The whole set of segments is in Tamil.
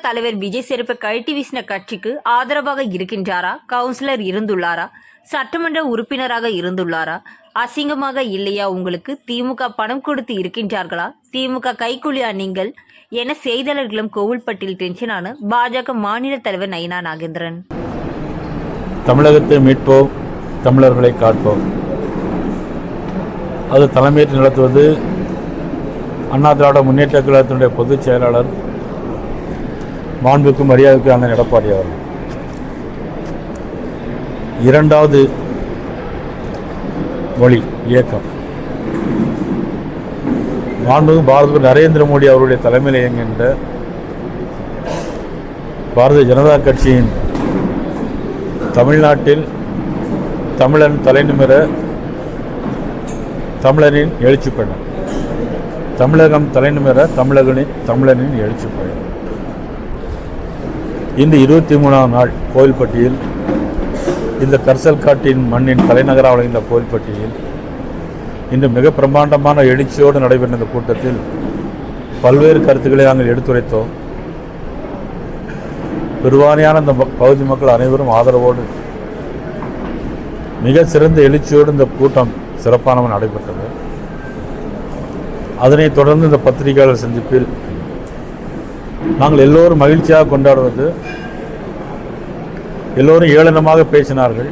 தலைவர் விஜய் செருப்பை கழட்டி வீசின கட்சிக்கு ஆதரவாக இருக்கின்றாரா? கவுன்சிலர் இருந்துள்ளாரா? சட்டமன்ற உறுப்பினராக இருந்துள்ளாரா? அசிங்கமாக இல்லையா உங்களுக்கு? திமுக பணம் கொடுத்து இருக்கின்றார்களா? திமுக கைக்கூலியா நீங்கள் என செய்தியாளர்களும் கோவில்பட்டியில் டென்ஷனான பாஜக மாநில தலைவர் நயினா நாகேந்திரன். தமிழகத்தை மீட்போம், தமிழர்களை காட்போம். அது தலைமையேற்று நடத்துவது அண்ணா திராவிட முன்னேற்ற கழகத்தினுடைய பொதுச் செயலாளர் மாண்புக்கும் மரியாதைக்கு அண்ணன் எடப்பாடி அவர்கள். இரண்டாவது மொழி இயக்கம் மாண்புக்கு பாரத நரேந்திர மோடி அவருடைய தலைமையில் இயங்குகின்ற பாரதிய ஜனதா கட்சியின் தமிழ்நாட்டில் தமிழன் தலைநிமிர தமிழனின் எழுச்சி பயணம், தமிழகம் தலைநிமிர தமிழனின் எழுச்சி பயணம். இன்று 23ஆம் நாள் கோவில்பட்டியில், இந்த கரிசல் காட்டின் மண்ணின் தலைநகராக விளங்கிய கோவில்பட்டியில் இன்று மிக பிரம்மாண்டமான எழுச்சியோடு நடைபெற்ற இந்த கூட்டத்தில் பல்வேறு கருத்துக்களை நாங்கள் எடுத்துரைத்தோம். பெருவாரியான இந்த பகுதி மக்கள் அனைவரும் ஆதரவோடு மிக சிறந்த எழுச்சியோடு இந்த கூட்டம் சிறப்பானவன் நடைபெற்றது. அதனைத் தொடர்ந்து இந்த பத்திரிகையாளர் சந்திப்பில் நாங்கள் எல்லோரும் மகிழ்ச்சியாக கொண்டாடுவது, எல்லோரும் ஏளனமாக பேசினார்கள்.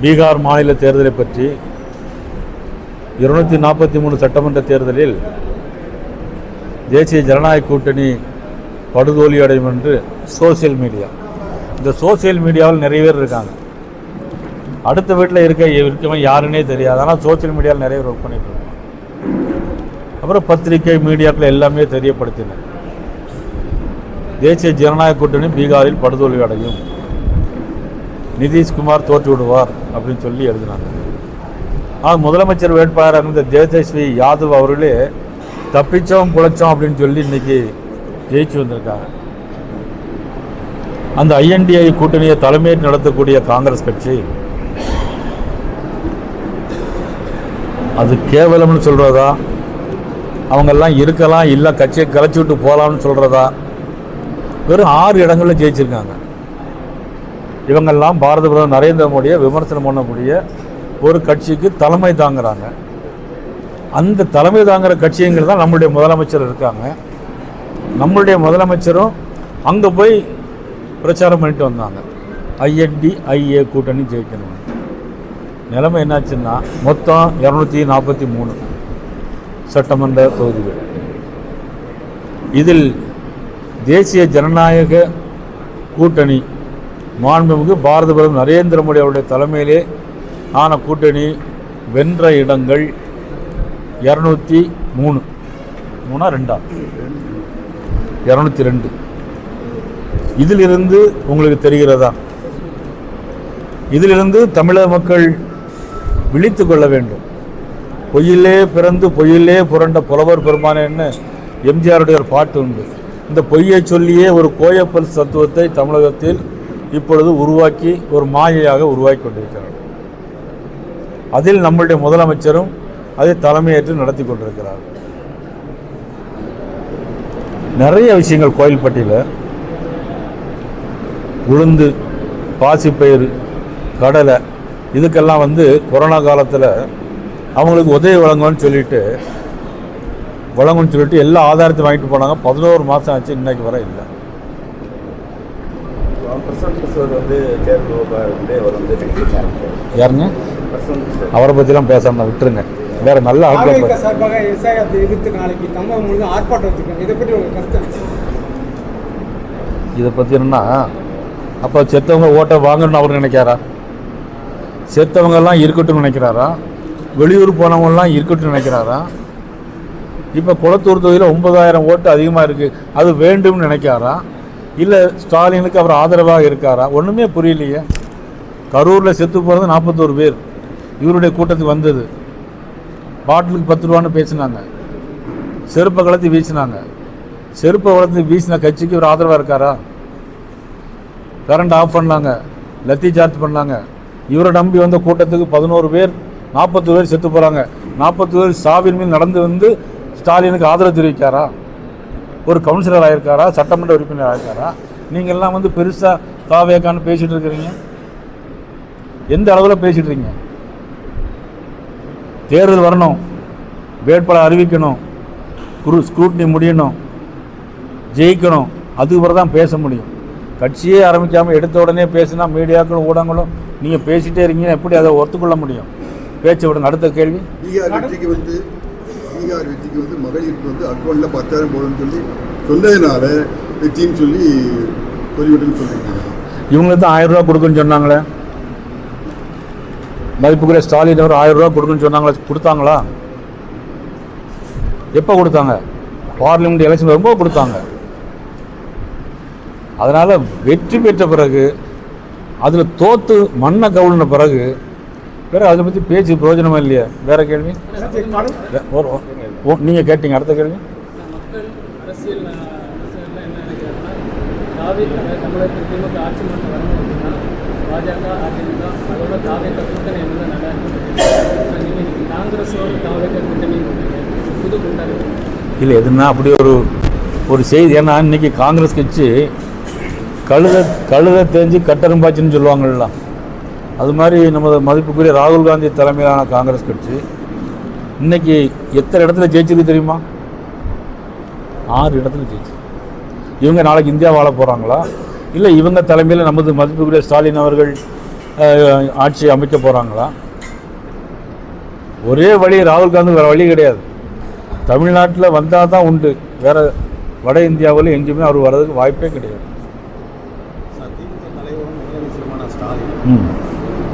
பீகார் மாநில தேர்தலை பற்றி 243 சட்டமன்ற தேர்தலில் தேசிய ஜனநாயக கூட்டணி படுதோல்வி அடையும் என்று சோசியல் மீடியா, இந்த சோசியல் மீடியாவில் நிறைய பேர் இருக்காங்க. அடுத்த வீட்டில் இருக்கவன் யாருன்னே தெரியாது, ஆனால் சோசியல் மீடியாவில் நிறைய பேர் ஒர்க் பண்ணிட்டு இருக்காங்க. அப்புறம் பத்திரிகை மீடியாக்கள் எல்லாமே தெரியப்படுத்தின தேசிய ஜனநாயக கூட்டணி பீகாரில் படுதோல்வி அடையும், நிதிஷ்குமார் தோற்று விடுவார் அப்படின்னு சொல்லி எழுதினாங்க. ஆனால் முதலமைச்சர் வேட்பாளராக இருந்த தேஜஸ்வி யாதவ் அவர்களே தப்பிச்சோம் புழைச்சோம் அப்படின்னு சொல்லி இன்னைக்கு ஜெயிச்சு வந்திருக்காங்க. அந்த INDI கூட்டணியை தலைமையேற்று நடத்தக்கூடிய காங்கிரஸ் கட்சி அது கேவலம்னு சொல்றதா, அவங்கெல்லாம் இருக்கலாம், இல்லை கட்சியை கலைச்சி விட்டு போகலாம்னு சொல்றதா? வெறும் 6 இடங்களில் ஜெயிச்சிருக்காங்க. இவங்கெல்லாம் பாரத பிரதமர் நரேந்திர மோடியை விமர்சனம் பண்ணக்கூடிய ஒரு கட்சிக்கு தலைமை தாங்குறாங்க. அந்த தலைமை தாங்குற கட்சிங்கிறது தான் நம்மளுடைய முதலமைச்சர் இருக்காங்க. நம்மளுடைய முதலமைச்சரும் அங்கே போய் பிரச்சாரம் பண்ணிட்டு வந்தாங்க, INDIA கூட்டணி ஜெயிக்கணும். நிலைமை என்னாச்சுன்னா மொத்தம் 243 சட்டமன்ற தொகுதிகள். இதில் தேசிய ஜனநாயக கூட்டணி மாண்புமிகு பாரத பிரதமர் நரேந்திர மோடி அவருடைய தலைமையிலே ஆன கூட்டணி வென்ற இடங்கள் 203. 202. இதிலிருந்து உங்களுக்கு தெரிகிறதா? இதிலிருந்து தமிழக மக்கள் விழித்து கொள்ள வேண்டும். பொய்யிலே பிறந்து பொய்யிலே புரண்ட புலவர் பெருமானேன்னு எம்ஜிஆருடைய ஒரு பாட்டு உண்டு. இந்த பொய்யை சொல்லியே ஒரு கோயப்பல் தத்துவத்தை தமிழகத்தில் இப்பொழுது உருவாக்கி ஒரு மாயையாக உருவாக்கி கொண்டிருக்கிறார். அதில் நம்முடைய முதலமைச்சரும் அதை தலைமையேற்று நடத்தி கொண்டிருக்கிறார். நிறைய விஷயங்கள் கோயில்பட்டியில் உளுந்து, பாசிப்பயிறு, கடலை இதுக்கெல்லாம் கொரோனா காலத்தில் அவங்களுக்கு உதவி வழங்குன்னு சொல்லிட்டு எல்லா ஆதாரத்தையும் வாங்கிட்டு போனாங்க. 11 மாதம் ஆச்சு, இன்னைக்கு வர இல்லை. யாருங்க அவரை பற்றிலாம் பேசாமல் விட்டுருங்க. வேற நல்ல ஆட்கள் இதை பற்றி என்னன்னா, அப்போ செத்தவங்க ஓட்டை வாங்கணும்னு அவர் நினைக்காரா? செத்தவங்கெல்லாம் இருக்கட்டும் நினைக்கிறாரா? வெளியூர் போனவங்கெல்லாம் இருக்கட்டும் நினைக்கிறாரா? இப்போ குளத்தூர் தொகுதியில் 9000 ஓட்டு அதிகமாக இருக்குது, அது வேண்டும்னு நினைக்காரா? இல்லை ஸ்டாலினுக்கு அவர் ஆதரவாக இருக்காரா? ஒன்றுமே புரியலையே. கரூரில் செத்து போகிறது 41 பேர் இவருடைய கூட்டத்துக்கு வந்தது. பாட்டிலுக்கு 10 ரூபான்னு பேசினாங்க, செருப்பை கலத்தி வீசினாங்க. செருப்பை வளர்த்து வீசின கட்சிக்கு இவர் ஆதரவாக இருக்காரா? கரண்ட் ஆஃப் பண்ணாங்க, லத்தி சார்ஜ் பண்ணாங்க. இவரை நம்பி வந்த கூட்டத்துக்கு 11 பேர், 40 பேர் செத்து போகிறாங்க. 40 பேர் சாவின் மீது நடந்து ஸ்டாலினுக்கு ஆதரவு தெரிவிக்காரா? ஒரு கவுன்சிலர் ஆகிருக்காரா, சட்டமன்ற உறுப்பினர் ஆகிருக்காரா? நீங்கள்லாம் வந்து பெருசாக தாவேக்கான்னு பேசிகிட்டு இருக்கிறீங்க. எந்த அளவில் பேசிகிட்டு இருக்கீங்க? தேர்தல் வரணும், வேட்பாளர் அறிவிக்கணும், ஸ்க்ரூட்னி முடியணும், ஜெயிக்கணும், அதுக்கு பிறகு தான் பேச முடியும். கட்சியே ஆரம்பிக்காமல் எடுத்த உடனே பேசினா மீடியாக்களும் ஊடகங்களும் நீங்கள் பேசிகிட்டே இருக்கீங்க, எப்படி அதை ஒத்துக்கொள்ள முடியும்? பேச்சை விடுங்க. அடுத்த கேள்வி. பீகார் வெற்றிக்கு வந்து மகளிருக்கு வந்து அக்கௌண்ட்டில் 10,000 போடணும்னு சொல்லி சொன்னதுனால வெற்றின்னு சொல்லி சொல்லிவிட்டுன்னு சொல்லியிருக்காங்க. இவங்களுக்கு தான் 1000 ரூபா கொடுக்குன்னு சொன்னாங்களே, மதிப்புக்குரிய ஸ்டாலின் அவர் 1000 ரூபா கொடுக்குன்னு சொன்னாங்களே, கொடுத்தாங்களா? எப்போ கொடுத்தாங்க? பார்லிமெண்ட் எலெக்ஷன் வரும்போது கொடுத்தாங்க. அதனால் வெற்றி பெற்ற பிறகு அதில் தோற்று மண்ணை கவுளின பிறகு வேறு அதை பற்றி பேச்சு பிரயோஜனமா இல்லையா? வேறு கேள்வி நீங்கள் கேட்டீங்க. அடுத்த கேள்வி. இல்லை எதுனா அப்படி ஒரு செய்தி. ஏன்னா இன்னைக்கு காங்கிரஸ் கட்சி கழுத தேஞ்சு கட்டரும்பாச்சுன்னு சொல்லுவாங்கள்ல, அது மாதிரி நமது மதிப்புக்குரிய ராகுல் காந்தி தலைமையிலான காங்கிரஸ் கட்சி இன்னைக்கு எத்தனை இடத்துல ஜெயிச்சிருக்கு தெரியுமா? 6 இடத்துல ஜெயிச்சு. இவங்க நாளைக்கு இந்தியா வாழ போகிறாங்களா, இல்லை இவங்க தலைமையில் நமது மதிப்புக்குரிய ஸ்டாலின் அவர்கள் ஆட்சி அமைக்க போகிறாங்களா? ஒரே வழி ராகுல் காந்தி, வேறு வழி கிடையாது. தமிழ்நாட்டில் வந்தால் தான் உண்டு, வேறு வட இந்தியாவில் எங்கேயுமே அவர் வர்றதுக்கு வாய்ப்பே கிடையாது.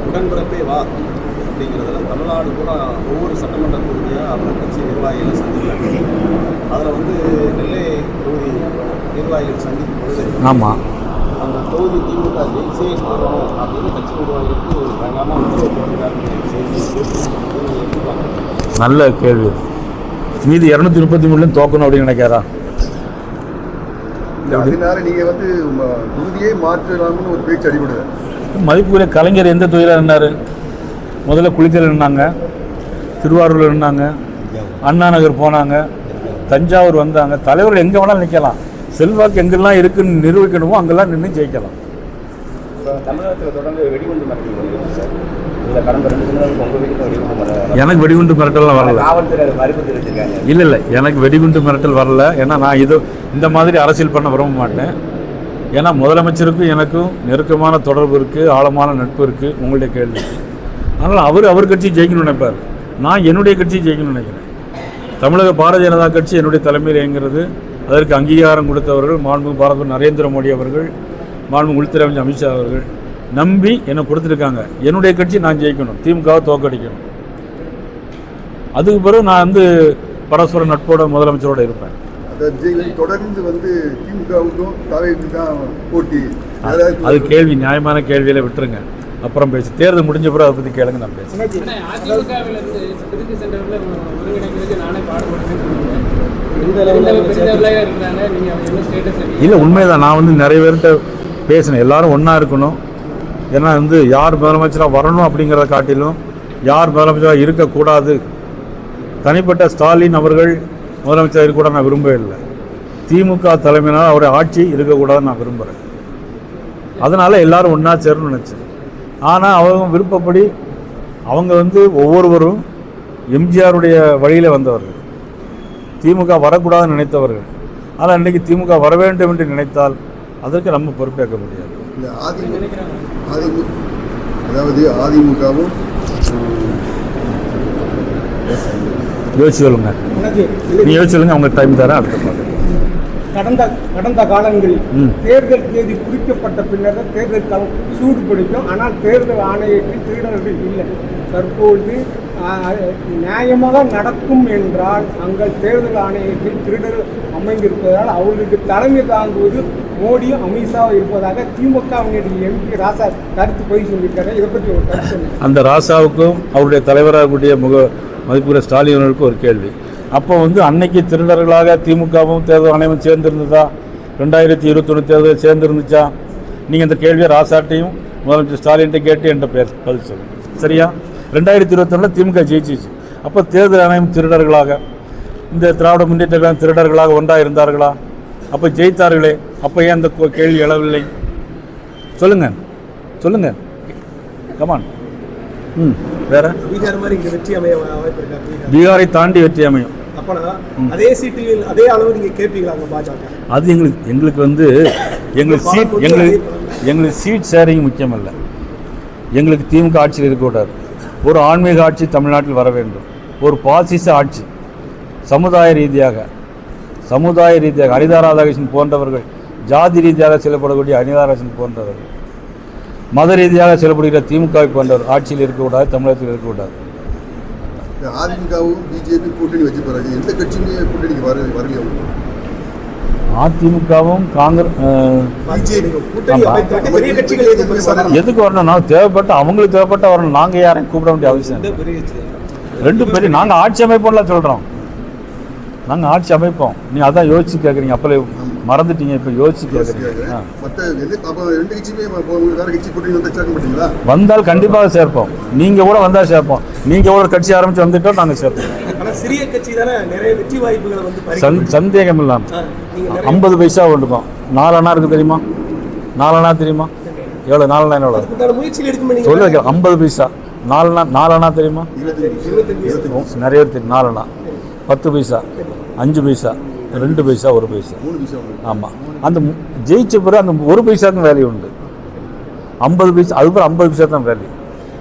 உடன்பிறப்பே வா அப்படிங்கிறதுல தமிழ்நாடு கூட ஒவ்வொரு சட்டமன்ற தொகுதியாக அவர் கட்சி நிர்வாகிகளை சந்திக்கிறாங்க. அதில் வந்து நெல்லை தொகுதி நிர்வாகிகள் சந்திக்கும் பொழுது ஆமாம், அந்த தொகுதி திமுக ஜெயிச்சே போகணும் அப்படின்னு கட்சி நிர்வாகிகளுக்கு ஒரு பயங்கரமாக உத்தரவு போட்டிருக்காங்க. நல்ல கேள்வி. மீதி 233 தோக்கணும் அப்படின்னு நினைக்காரா? அதனால நீங்கள் வந்து தொகுதியே மாற்றலாம்னு ஒரு பேச்சு அடிபடுது. மதிப்புக்குரிய கலைஞர் எந்த தொகுதியில் நின்னார்? முதல்ல குளித்தல நின்னாங்க, திருவாரூரில் நின்னாங்க, அண்ணா நகர் போனாங்க, தஞ்சாவூர் வந்தாங்க. தலைவர்கள் எங்கே வேணாலும் நிற்கலாம். செல்வாக்கு எங்கெல்லாம் இருக்குன்னு நிரூபிக்கணுமோ அங்கெல்லாம் நின்று ஜெயிக்கலாம். தமிழகத்தில் தொடர்ந்து வெடிகுண்டு மிரட்டல் வருகிறது சார். இதில் கடந்த 2 தினங்களுக்கு உங்கள் வீட்டுக்கு வெடிகுண்டு மிரட்டல். எனக்கு வெடிகுண்டு மிரட்டல்லாம் வரல. காவல்துறை மறுப்பு தெரிவிச்சிருக்காங்க. இல்லை எனக்கு வெடிகுண்டு மிரட்டல் வரல. ஏன்னா நான் இந்த மாதிரி அரசியல் பண்ண விரும்ப மாட்டேன். ஏன்னா முதலமைச்சருக்கும் எனக்கும் நெருக்கமான தொடர்பு இருக்குது, ஆழமான நட்பு இருக்குது உங்களுடைய கேள்வி. அதனால் அவர் கட்சி ஜெயிக்கணும்னு நினைப்பார், நான் என்னுடைய கட்சி ஜெயிக்கணும்னு நினைக்கிறேன். தமிழக பாரதிய ஜனதா கட்சி என்னுடைய தலைமையில் இயங்குகிறது. அதற்கு அங்கீகாரம் கொடுத்தவர்கள் மாண்புமிகு பாரத நரேந்திர மோடி அவர்கள், மாண்புமிகு உள்துறை அமைச்சர் அமித்ஷா அவர்கள் நம்பி என்னை கொடுத்துருக்காங்க. என்னுடைய கட்சி நான் ஜெயிக்கணும், திமுகவை தோற்கடிக்கணும். அதுக்கு பிறகு நான் வந்து பரஸ்பர நட்போட முதலமைச்சரோடு இருப்பேன். தொடர்ந்து வந்து திமுகவுக்கும் தாவேக்கு தான் போட்டி. அது கேள்வி, நியாயமான கேள்வியில விட்டுருங்க, அப்புறம் பேசி. தேர்தல் முடிஞ்ச பிறகு அதை பற்றி கேளுங்க, நான் பேசுகிறேன். இல்லை உண்மைதான். நான் வந்து நிறைய பேர்கிட்ட பேசினேன். எல்லாரும் ஒன்றா இருக்கணும். ஏன்னா வந்து யார் முதலமைச்சராக வரணும் அப்படிங்கிறத காட்டிலும் யார் முதலமைச்சராக இருக்கக்கூடாது. தனிப்பட்ட ஸ்டாலின் அவர்கள் முதலமைச்சர் இருக்கக்கூட நான் விரும்பவே இல்லை. திமுக தலைமையினால் அவருடைய ஆட்சி இருக்கக்கூடாதுன்னு நான் விரும்புகிறேன். அதனால் எல்லோரும் ஒன்றா சேரணும்னு நினச்சேன். ஆனால் அவங்க விருப்பப்படி அவங்க வந்து ஒவ்வொருவரும் எம்ஜிஆருடைய வழியில் வந்தவர்கள், திமுக வரக்கூடாதுன்னு நினைத்தவர்கள். ஆனால் இன்றைக்கி திமுக வர வேண்டும் என்று நினைத்தால் அதற்கு நம்ம பொறுப்பேற்க முடியாது. அதாவது அதிமுகவும் யோசிச்சு சொல்லுங்க, நீ யோசிச்சு சொல்லுங்க, அவங்க டைம் தரேன். அடுத்த பார்க்க கடந்த காலங்களில் தேர்தல் தேதி குறிக்கப்பட்ட பின்னர் தான் தேர்தல் களம் சூடு பிடிக்கும். ஆனால் தேர்தல் ஆணையத்தில் திருடர்கள் இல்லை. தற்பொழுது நியாயமாக நடக்கும் என்றால் அங்கே தேர்தல் ஆணையத்தில் திருடர்கள் அமைந்திருப்பதால் அவர்களுக்கு தலைமை தாங்குவது மோடியும் அமித்ஷாவும் இருப்பதாக திமுகவினுடைய எம்பி ராசா கருத்து போய் சொல்லியிருக்காரு. இதை பற்றி ஒரு கருத்து. அந்த ராசாவுக்கும் அவருடைய தலைவராகக்கூடிய மதிப்புக்குரிய ஸ்டாலின் அவர்களுக்கு ஒரு கேள்வி. அப்போ வந்து அன்னைக்கு திருடர்களாக திமுகவும் தேர்தல் ஆணையமும் சேர்ந்திருந்ததா? 2021 தேர்தல் சேர்ந்துருந்துச்சா? நீங்கள் இந்த கேள்வியை ராசாட்டையும் முதலமைச்சர் ஸ்டாலின்கிட்ட கேட்டு என்கிட்ட பதில் சொல்லுங்கள். சரியா? 2021 திமுக ஜெயிச்சிச்சு. அப்போ தேர்தல் ஆணையம் திருடர்களாக, இந்த திராவிட முன்னேற்ற கழகம் திருடர்களாக ஒன்றாக இருந்தார்களா? அப்போ ஜெயித்தார்களே, அப்போ ஏன் அந்த கேள்வி எழவில்லை? சொல்லுங்க கமான். வேற பீகார் மாதிரி இங்கே வெற்றி அமைய வாய்ப்பு இருக்கா? பீகாரை தாண்டி வெற்றி அமையும். அப்போனா அதே சீட்டில் அதே அளவு நீங்கள் கேட்பீங்களா அங்கே பாஜக? அது எங்களுக்கு வந்து எங்களுக்கு சீட் ஷேரிங் முக்கியம் இல்லை. எங்களுக்கு திமுக ஆட்சியில் இருக்கக்கூடாது. ஒரு ஆன்மீக ஆட்சி தமிழ்நாட்டில் வர வேண்டும். ஒரு பாசிச ஆட்சி சமுதாய ரீதியாக அனிதா ராதாகிருஷ்ணன் போன்றவர்கள், ஜாதி ரீதியாக செயல்படக்கூடிய அனிதா ராதாகிருஷ்ணன் போன்றவர்கள், மத ரீதியாக செயல்படுகிற திமுகவை போன்றவர் ஆட்சியில் இருக்கக்கூடாது, தமிழகத்தில் இருக்கக்கூடாது. அதிமுகவும் பிஜேபி கூட்டணி வச்சு பிறகு எந்த கட்சியுமே கூட்டணிக்கு வரலையே. அதிமுகவும் காங்கிரஸ் எதுக்கு வரணும்? நான் அவங்களுக்கு தேவைப்பட்ட வரணும். நாங்கள் யாரையும் கூப்பிட வேண்டிய அவசியம் இல்லை. ரெண்டு பேரும் நாங்கள் ஆட்சி அமைப்போம்லாம் சொல்கிறோம். நாங்கள் ஆட்சி அமைப்போம். நீங்கள் அதான் யோசிச்சு கேட்குறீங்க. அப்போ மறந்துட்டீங்க, இப்போ யோசிச்சு கேட்குறீங்க. வந்தால் கண்டிப்பாக சேர்ப்போம். நீங்கள் கூட வந்தால் சேர்ப்போம். நீங்கள் கூட கட்சி ஆரம்பித்து வந்துட்டோம், நாங்கள் சேர்ப்போம். சிறிய கட்சி தானே, நிறைய வெற்றி வாய்ப்புகளை வந்து சந்தேகம் இல்லாமல் 50 பைசா ஒன்றுக்கும் 4 அணா இருக்குது தெரியுமா? 4 அணா தெரியுமா? எவ்வளோ 4 அணா எவ்வளோ முயற்சியில் எடுக்க சொல்ல வைக்கிறேன். 50 பைசா 4 அணா தெரியுமா? நிறைய பேர் தெரியும். 4 அணா 10 பைசா 5 பைசா 2 பைசா 1 பைசா. ஆமாம், அந்த ஜெயிச்ச பிறகு அந்த 1 பைசாவுக்கும் வேல்யூ உண்டு. 50 பைசா அதுக்கப்புறம் 50 பைசா தான் வேல்யூ.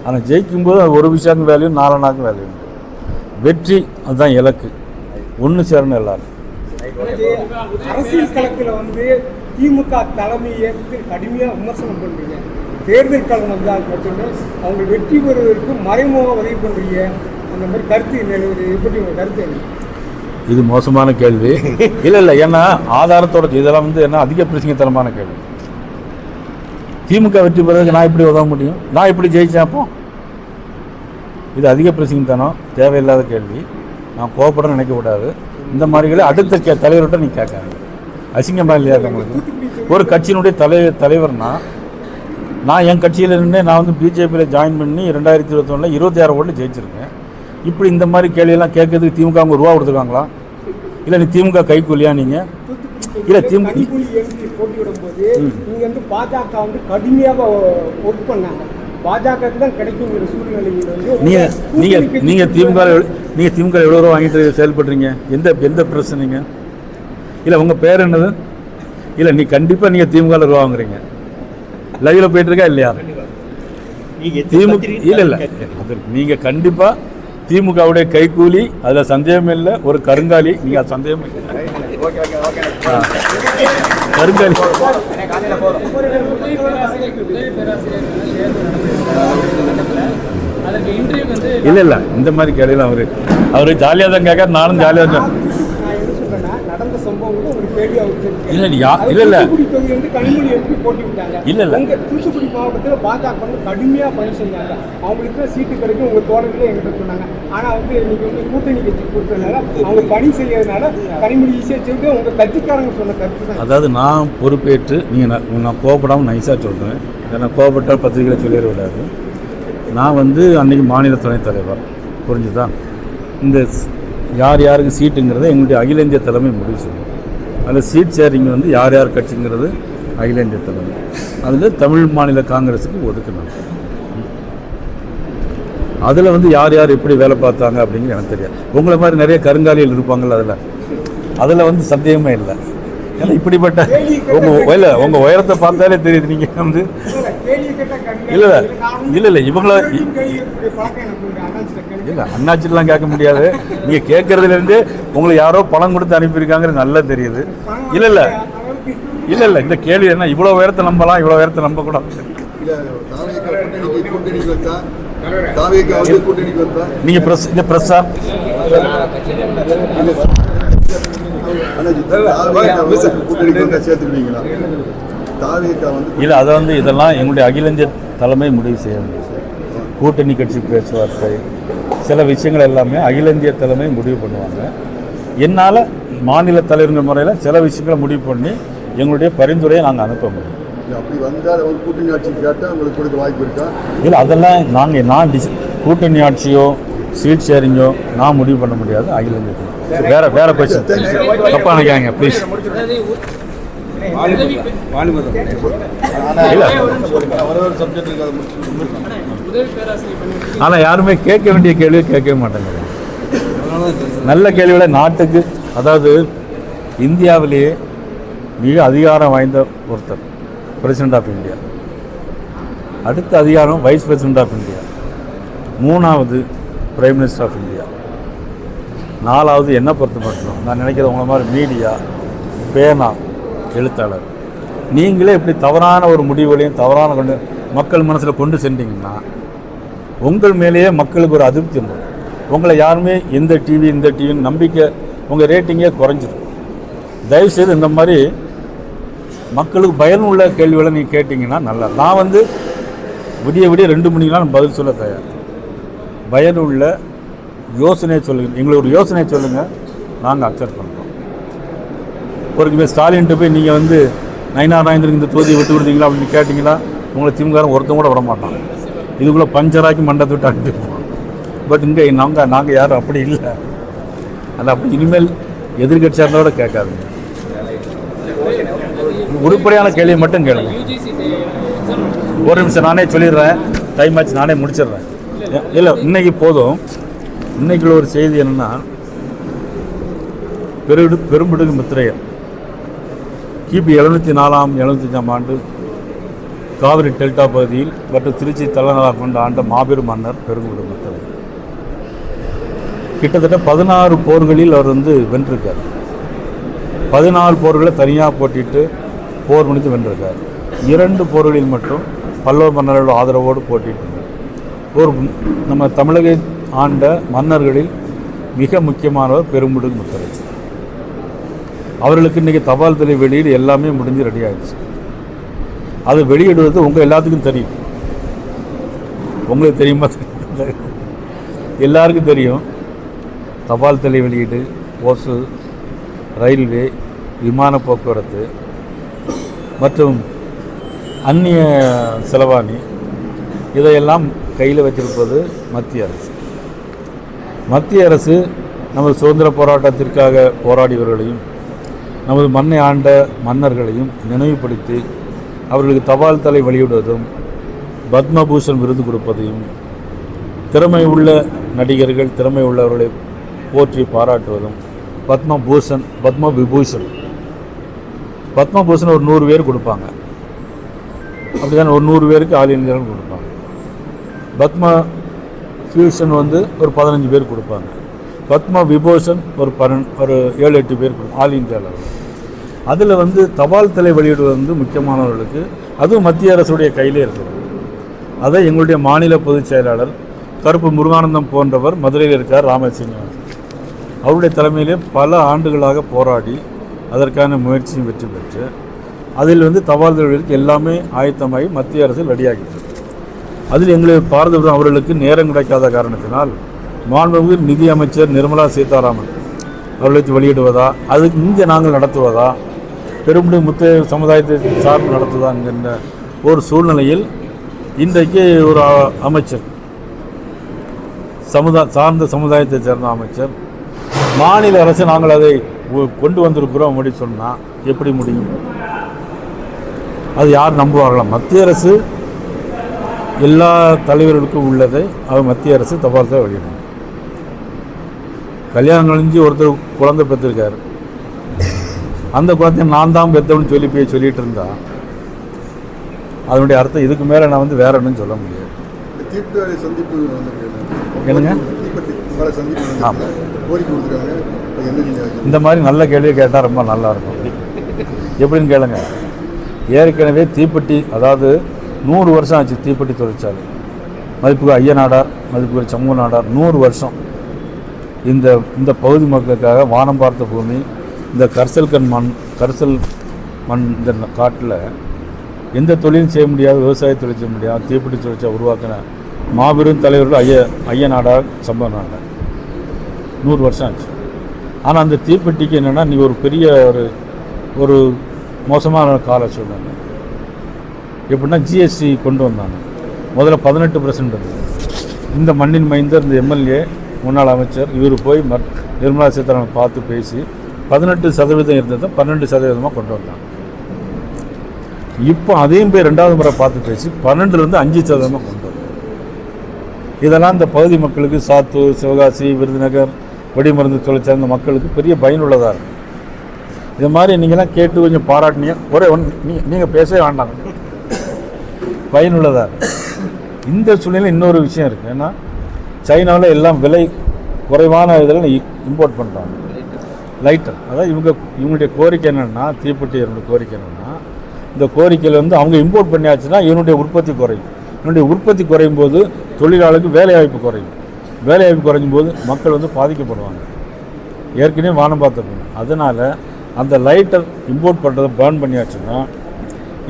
ஆனால் ஜெயிக்கும்போது அது 1 பைசாவுக்கும் வேல்யூ, 4 அணாவுக்கும் வேல்யூ உண்டு. வெற்றி அதுதான் இலக்கு. ஒன்று சேரணும் எல்லாரும். அரசியல் களத்தில் வந்து திமுக தலைமையை கடுமையாக விமர்சனம் பண்ணுறீங்க. தேர்தல் களம் வந்தால் மட்டுமே அவங்க வெற்றி பெறுவதற்கு மறைமுக உதவி பண்ணுறீங்க. அந்த மாதிரி கருத்து நிலவுது. எப்படி உங்கள் கருத்து என்ன? இது மோசமான கேள்வி. இல்லை, ஏன்னா ஆதாரத்தோட இதெல்லாம் வந்து என்ன அதிக பிரச்சனைத்தனமான கேள்வி. திமுக வெற்றி பெறதுக்கு நான் எப்படி உதவ முடியும்? நான் எப்படி ஜெயிச்சேன்? அப்போ இது அதிக பிரச்சனைத்தனம், தேவையில்லாத கேள்வி. நான் கோபப்பட நினைக்கக்கூடாது. இந்த மாதிரிகளே அடுத்த தலைவர்கிட்ட நீ கேட்காங்க. அசிங்கமாக இல்லையா உங்களுக்கு? ஒரு கட்சியினுடைய தலைவர்னா நான் என் கட்சியில் இருந்தே நான் வந்து பிஜேபியில் ஜாயின் பண்ணி 2021 26 ஓட்டில் ஜெயிச்சிருக்கேன். இப்படி இந்த மாதிரி கேள்வியெல்லாம் கேட்கறதுக்கு திமுக அவங்க ரூபா கொடுத்துருக்காங்களா? இல்லை நீ திமுக கைக்கூலியா? நீங்கள் இல்லை திமுக போட்டியிடும் போது நீங்கள் வந்து பாஜக வந்து கடுமையாக ஒர்க் பண்ணாங்க. பாஜக தான் கிடைக்குங்கிற சூழ்நிலையில் வந்து நீங்கள் திமுக எவ்வளோ ரூபா வாங்கிட்டு செயல்படுறீங்க? எந்த பிரச்சனைங்க? இல்லை உங்கள் பேர் என்னது? இல்லை நீ கண்டிப்பாக நீங்கள் திமுகவில் ரூபா வாங்குறீங்க. லைவில் போயிட்டுருக்கா இல்லையா? திமுக இல்லை அது நீங்கள் கண்டிப்பாக திமுகவுடைய கைக்கூலி, அதில் சந்தேகம் இல்லை. ஒரு கருங்காலி, நீங்கள் சந்தேகம் இல்லை. கருங்காலி இல்லை இந்த மாதிரி கேள்வியில் அவரு ஜாலியாக தான் கேட்க, நானும் ஜாலியாக தான். நடந்த சம்பவம் ஒரு கேள்வி இல்லை தூத்துக்குடி மாவட்டத்தில் பாஜக வந்து கடுமையாக பணி செஞ்சாங்க. அவங்களுக்கு சீட்டு கிடைக்கும் உங்கள் தோழர்களே எங்கிட்ட சொன்னாங்க. ஆனால் வந்து இன்னைக்கு வந்து கூட்டணி கட்சி கொடுத்ததுனால அவங்க பணி செய்யறதுனால கனிமொழி ஈஸியாக செய்து உங்கள் கட்சிக்காரங்க சொன்ன கருத்து தான். அதாவது நான் பொறுப்பேற்று நான் கோபப்படாமல் நைஸாக சொல்கிறேன். ஏன்னா கோபப்பட்டால் பத்திரிகையில் சொல்லிட விடாது. நான் வந்து அன்றைக்கி மாநில துணைத் தலைவர், புரிஞ்சுதான். இந்த யார் யாருக்கு சீட்டுங்கிறத எங்களுடைய அகில இந்திய தலைமை முடிவு செய்யும். அதில் சீட் ஷேரிங் வந்து யார் யார் கட்சிங்கிறது அகில இந்திய தலைமை. அதில் தமிழ் மாநில காங்கிரஸுக்கு ஒதுக்கணும். அதில் வந்து யார் யார் எப்படி வேலை பார்த்தாங்க அப்படிங்கிறது எனக்கு தெரியாது. உங்களை மாதிரி நிறைய கருங்காலிகள் இருப்பாங்கள்ல, அதில் வந்து சந்தேகமே இல்லை. ஏன்னா இப்படிப்பட்ட உங்கள் உயரத்தை பார்த்தாலே தெரியுது. நீங்கள் வந்து இல்லை இவங்கள இல்லை அண்ணாச்சிலாம் கேட்க முடியாது. நீங்கள் கேட்கறதுலேருந்து உங்களுக்கு யாரோ பணம் கொடுத்து அனுப்பியிருக்காங்கிறது நல்லா தெரியுது. இல்லை இந்த கேள்வி என்ன? இவ்வளோ உயரத்தை நம்பலாம், இவ்வளோ உயரத்தை நம்பக்கூடாது. நீங்கள் ப்ரெஸ் இந்த ப்ரெஸ்ஸா இல்லை அதை வந்து இதெல்லாம் எங்களுடைய அகில இந்திய தலைமை முடிவு செய்ய முடியும். கூட்டணி கட்சி பேச்சுவார்த்தை சில விஷயங்கள் எல்லாமே அகில இந்திய தலைமை முடிவு பண்ணுவாங்க. என்னால் மாநில தலைவர்கள் முறையில் சில விஷயங்களை முடிவு பண்ணி எங்களுடைய பரிந்துரையை நாங்கள் அனுப்ப முடியும். அப்படி வந்தால் கூட்டணி ஆட்சி கேட்டால் உங்களுக்கு கொடுக்க வாய்ப்பு இருக்கா? இல்லை அதெல்லாம் நான் கூட்டணி ஆட்சியோ சீட் ஷேரிங்கோ நான் முடிவு பண்ண முடியாது. அகில இந்திய வேற கொஸ்டின் தப்பாக நினைக்காங்க ப்ளீஸ். ஒரு சப்ஜெக்ட் இருக்கு, அதை முடிச்சு ஆனால் யாருமே கேட்க வேண்டிய கேள்வியை கேட்கவே மாட்டாங்க. நல்ல கேள்வியோட நாட்டுக்கு, அதாவது இந்தியாவிலேயே மிக அதிகாரம் வாய்ந்த ஒருத்தர் பிரசிடென்ட் ஆஃப் இந்தியா, அடுத்த அதிகாரம் வைஸ் பிரசிடென்ட் ஆஃப் இந்தியா, மூணாவது பிரைம் மினிஸ்டர் ஆஃப் இந்தியா, நாலாவது என்ன பொறுத்த மட்டும் நான் நினைக்கிறேன் உங்களை மாதிரி மீடியா, பேனா, எழுத்தாளர், நீங்களே இப்படி தவறான ஒரு முடிவுகளையும் தவறான கொண்டு மக்கள் மனசில் கொண்டு சென்றீங்கன்னா உங்கள் மேலேயே மக்களுக்கு ஒரு அதிருப்தி இருந்தது. உங்களை யாருமே இந்த டிவின்னு நம்பிக்கை, உங்கள் ரேட்டிங்கே குறைஞ்சிடும். தயவுசெய்து இந்த மாதிரி மக்களுக்கு பயனுள்ள கேள்விகளை நீங்கள் கேட்டிங்கன்னா நல்லா. நான் விடிய 2 மணிக்கெலாம் பதில் சொல்ல தயார். பயனுள்ள யோசனை சொல்லுங்கள், எங்களுக்கு ஒரு யோசனை சொல்லுங்கள், நாங்கள் அக்செப்ட் பண்ணுறோம். ஒரு ஸ்டாலின்ட்டு போய் நீங்கள் நயினார் நாயந்திரக்கு இந்த தொகுதியை விட்டு கொடுத்தீங்களா அப்படின்னு கேட்டிங்களா, உங்களை திமுக ஒருத்தங்க கூட விட மாட்டாங்க. இதுக்குள்ளே பஞ்சராக்கி மண்டத்தை விட்டு அனுப்பிடுவோம். பட் இங்கே நாங்கள் யாரும் அப்படி இல்லை. அது அப்படி இனிமேல் எதிர்கட்சியாக இருந்தோட கேட்காதுங்க. உருப்படியான கேள்வியை மட்டும் கேளுங்க. ஒரு நிமிஷம் நானே சொல்லிடுறேன், டைம் ஆச்சு, நானே முடிச்சிடுறேன். இல்லை இன்னைக்கு போதும். இன்னைக்குள்ள ஒரு செய்தி என்னென்னா, பெரும்பிடுகு முத்திரையர் கிபி 704-705 ஆண்டு காவிரி டெல்டா பகுதியில் மற்றும் திருச்சி தலைநகராக கொண்டு ஆண்ட மாபெரும் மன்னர் பெரும்பிடுகு முத்திரையர். கிட்டத்தட்ட 16 போர்களில் அவர் வென்றிருக்கார். 14 போர்களை தனியாக போட்டிட்டு போர் முடித்து வென்றிருக்கார். 2 போர்களில் மட்டும் பல்லவ மன்னர்களோட ஆதரவோடு போட்டிட்டு நம்ம தமிழக ஆண்ட மன்னர்களில் மிக முக்கியமானவர் பெரும்பிடுகு முத்திரையர். அவர்களுக்கு இன்றைக்கி தபால் தலை வெளியீடு எல்லாமே முடிஞ்சு ரெடி ஆகிடுச்சு. அது வெளியிடுவது உங்கள் எல்லாத்துக்கும் தெரியும். உங்களுக்கு தெரியுமா? எல்லாருக்கும் தெரியும். தபால் தலை வெளியீடு, போஸ்டல், ரயில்வே, விமான போக்குவரத்து மற்றும் அந்நிய செலவாணி இதையெல்லாம் கையில் வச்சிருப்பது மத்திய அரசு. மத்திய அரசு நமது சுதந்திர போராட்டத்திற்காக போராடியவர்களையும் நமது மண்ணை ஆண்ட மன்னர்களையும் நினைவுபடுத்தி அவர்களுக்கு தபால் தலை வெளியிடுவதும் பத்மபூஷன் விருது கொடுப்பதையும் திறமை உள்ள நடிகர்கள் திறமை உள்ளவர்களை போற்றி பாராட்டுவதும் பத்மவிபூஷன் ஒரு 100 பேர் கொடுப்பாங்க. அப்படிதான் ஒரு 100 பேருக்கு ஆல் இந்தியாவில் கொடுப்பாங்க. பத்ம ஃபியூஷன் ஒரு 15 பேர் கொடுப்பாங்க. பத்ம விபூஷன் ஒரு 7-8 பேர் கொடுப்பாங்க ஆல் இந்தியாவில். அதில் தபால் தலை வெளியிடுவது முக்கியமானவர்களுக்கு அதுவும் மத்திய அரசுடைய கையிலே இருக்குது. அதை எங்களுடைய மாநில பொதுச் செயலாளர் கருப்பு முருகானந்தம் போன்றவர் மதுரையில் இருக்கார், ராமசீனிவாசன். அவருடைய தலைமையிலே பல ஆண்டுகளாக போராடி அதற்கான முயற்சியும் வெற்றி பெற்று அதில் தபால் தலை எல்லாமே ஆயத்தமாகி மத்திய அரசு ரெடியாகிட்டு. அதில் எங்களுக்கு பாரத அவர்களுக்கு நேரம் கிடைக்காத காரணத்தினால் மாண்புமிகு நிதி அமைச்சர் நிர்மலா சீதாராமன் அவர்களுக்கு வெளியிடுவதா, அதுக்கு இங்கே நாங்கள் நடத்துவதா, பெரும்பிடுகு முத்திரையர் சமுதாயத்தை சார்பு நடத்துவதா என்கின்ற ஒரு சூழ்நிலையில் இன்றைக்கு ஒரு அமைச்சர் சார்ந்த சமுதாயத்தை சேர்ந்த அமைச்சர் மாநில அரசு நாங்கள் அதை கொண்டு வந்திருக்கிறோம் அப்படி சொன்னால் எப்படி முடியும்? அது யார் நம்புவார்களா? மத்திய அரசு எல்லா தலைவர்களுக்கும் உள்ளதை அவர் மத்திய அரசு தபால் தலை வெளியிடும். கல்யாணம் கழிஞ்சு ஒருத்தர் குழந்தை பெற்றிருக்காரு, அந்த குழந்தைய நான் தான் பெற்றவன்னு சொல்லிட்டு இருந்தா அதனுடைய அர்த்தம் இதுக்கு மேலே நான் வேற ஒன்றும் சொல்ல முடியாது. என்னங்க இந்த மாதிரி நல்ல கேள்வியை கேட்டால் ரொம்ப நல்லாயிருக்கும். எப்படின்னு கேளுங்க. ஏற்கனவே தீப்பெட்டி, அதாவது 100 வருஷம் ஆச்சு தீப்பெட்டி தொழிற்சாலை. மதிப்புக்கு ஐயநாடார், மதிப்புக்கு சமூக நாடார் 100 வருஷம் இந்த பகுதி மக்களுக்காக வானம் பார்த்த பூமி, இந்த கரிசல் மண் இந்த காட்டில் எந்த தொழிலும் செய்ய முடியாது, விவசாய தொழில் செய்ய முடியாது, தீப்பெட்டி தொழிற்சாலை உருவாக்கின மாபெரும் தலைவர்கள் ஐயநாடார், சம்பவ நாடார். 100 வருஷம் ஆச்சு. ஆனால் அந்த தீப்பெட்டிக்கு என்னென்னா நீ ஒரு பெரிய ஒரு மோசமான கால சூழ்நிலை. எப்படின்னா ஜிஎஸ்டி கொண்டு வந்தாங்க. முதல்ல 18% இருந்தது. இந்த மண்ணின் மைந்தர் இந்த எம்எல்ஏ முன்னாள் அமைச்சர் இவர் போய் நிர்மலா சீதாராமன் பார்த்து பேசி 18% இருந்ததை 12% கொண்டு வந்தாங்க. இப்போ அதையும் போய் 2வது முறை பார்த்து பேசி 12% 5% கொண்டு வரும். இதெல்லாம் இந்த பகுதி மக்களுக்கு, சாத்தூர், சிவகாசி, விருதுநகர், வெடிமருந்து தொழிற்சாலை இந்த மக்களுக்கு பெரிய பயனுள்ளதாக இருக்கும். இது மாதிரி நீங்களாம் கேட்டு கொஞ்சம் பாராட்டினீங்க. ஒரே நீங்கள் பேசவே வேண்டாம், பயனுள்ளதாக இருக்கும். இந்த சூழ்நிலை இன்னொரு விஷயம் இருக்குது. ஏன்னா சைனாவில் எல்லாம் விலை குறைவான இதில் இம்போர்ட் பண்ணுறாங்க லைட்டர். அதாவது இவங்களுடைய கோரிக்கை என்னென்னா, தீப்பெட்டியர்களுடைய கோரிக்கை என்னென்னா, இந்த கோரிக்கையில் வந்து அவங்க இம்போர்ட் பண்ணியாச்சுன்னா இவனுடைய உற்பத்தி குறையும். இவனுடைய உற்பத்தி குறையும் போது தொழிலாளருக்கு வேலைவாய்ப்பு குறையும். வேலைவாய்ப்பு குறையும் போது மக்கள் வந்து பாதிக்கப்படுவாங்க. ஏற்கனவே வானம் பார்த்துருக்கணும். அதனால் அந்த லைட்டர் இம்போர்ட் பண்ணுறதை பேர்ன் பண்ணியாச்சுன்னா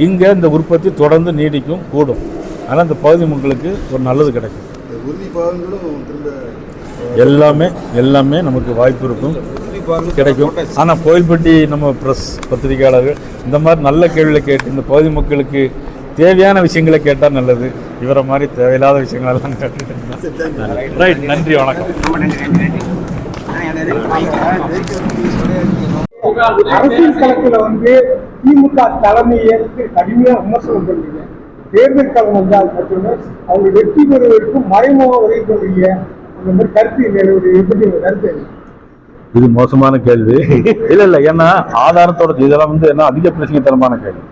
இங்கே இந்த உற்பத்தி தொடர்ந்து நீடிக்கும், கூடும். அதனால் இந்த பகுதி மக்களுக்கு ஒரு நல்லது கிடைக்கும். உறுதி பாகங்களும் திரும்ப எல்லாமே நமக்கு வாய்ப்பு இருக்கும், கிடைக்கும். ஆனால் கோயில்பட்டி நம்ம ப்ரெஸ் பத்திரிகையாளர்கள் இந்த மாதிரி நல்ல கேள்விகளை கேட்டு இந்த பகுதி மக்களுக்கு தேவையான விஷயங்களை கேட்டால் நல்லது. இவரை மாதிரி தேவையில்லாத விஷயங்களெல்லாம் கேட்டுட்டு ரைட். நன்றி, வணக்கம். அரசியல் களத்துல வந்து திமுக தலைமையை கடுமையா விமர்சனம் பண்ணுறீங்க. தேர்தல் களம் வந்தால் மட்டுமே அவங்க வெற்றி பெறுவதற்கு மறைமுக உரைக்கக்கூடிய அந்த மாதிரி கருத்து. இது மோசமான கேள்வி. இல்லை, ஏன்னா ஆதாரத்தோட இதெல்லாம் வந்து என்ன அதிக பிரச்சனைத்தனமான கேள்வி.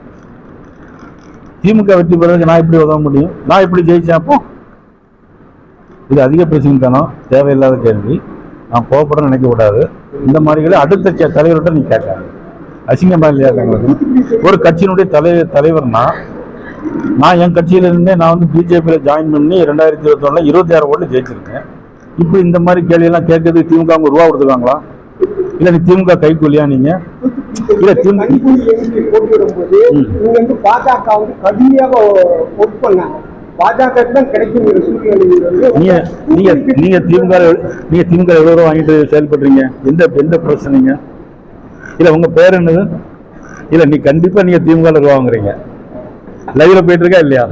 திமுக வெற்றி பெறதுக்கு நான் எப்படி உதவ முடியும்? நான் எப்படி ஜெயிச்சேன்? அப்போ இது அதிக பிரச்சனைத்தனம், தேவையில்லாத கேள்வி. நான் கோவப்பட நினைக்க கூடாது. இந்த மாதிரிகளே அடுத்த தலைவர்கிட்ட நீ கேட்காது. அசிங்கமா இல்லையா? ஒரு கட்சியினுடைய தலைவர்னா நான் என் கட்சியிலிருந்தே நான் வந்து பிஜேபியில் ஜாயின் பண்ணி 2021 26 ஓட்டு ஜெயிச்சிருக்கேன். இப்போ இந்த மாதிரி கேள்வியெல்லாம் கேட்கறதுக்கு திமுக அவங்க ரூபா கொடுத்துருக்காங்களா? இல்லை நீ திமுக கைக்கூலியா? நீங்க இல்லை பாஜக வந்து கடுமையாக ஒர்க் பண்ணாங்க. பாஜக தான் கிடைக்கும் நீங்க திமுக எவ்வளவு ரூபா வாங்கிட்டு செயல்படுறீங்க? எந்த பிரச்சனைங்க? இல்ல உங்க பேர் என்னது? இல்ல நீ கண்டிப்பா நீங்க திமுக ரூபா வாங்குறீங்க. லைவ்ல போயிட்டு இருக்கா இல்லையா?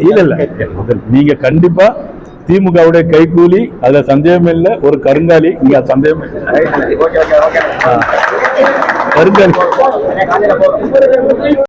இல்ல நீங்க கண்டிப்பா திமுகவுடைய கைக்கூலி, அதுல சந்தேகம் இல்லை. ஒரு கருங்காலி, இங்க சந்தேகம் கருங்காலி